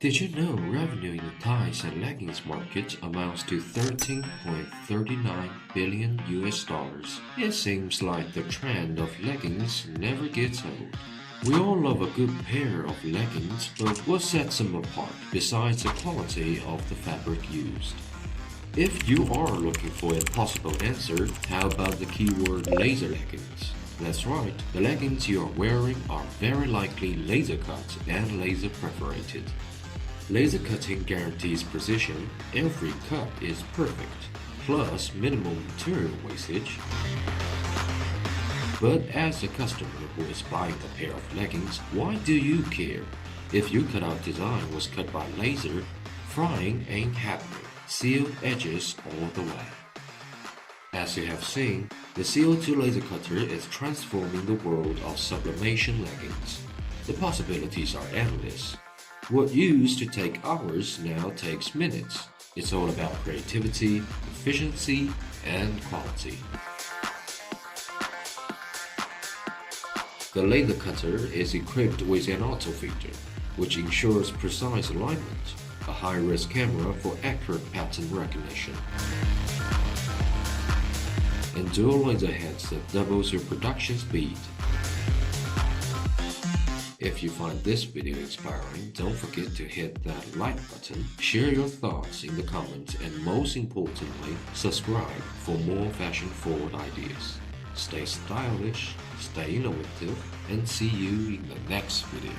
Did you know revenue in the ties and leggings market amounts to 13.39 billion US dollars? It seems like the trend of leggings never gets old. We all love a good pair of leggings, but what sets them apart besides the quality of the fabric used? If you are looking for a possible answer, how about the keyword laser leggings? That's right, the leggings you are wearing are very likely laser cut and laser perforated. Laser cutting guarantees precision, every cut is perfect, plus minimum material wastage. But as a customer who is buying a pair of leggings, why do you care? If your cutout design was cut by laser, frying ain't happening. Sealed edges all the way. As you have seen, the CO2 laser cutter is transforming the world of sublimation leggings. The possibilities are endless. What used to take hours now takes minutes. It's all about creativity, efficiency, and quality. The laser cutter is equipped with an auto feeder, which ensures precise alignment, a high-res camera for accurate pattern recognition, and dual laser heads that doubles your production speed. If you find this video inspiring, don't forget to hit that like button, share your thoughts in the comments, and most importantly, subscribe for more fashion-forward ideas. Stay stylish, stay innovative, and see you in the next video.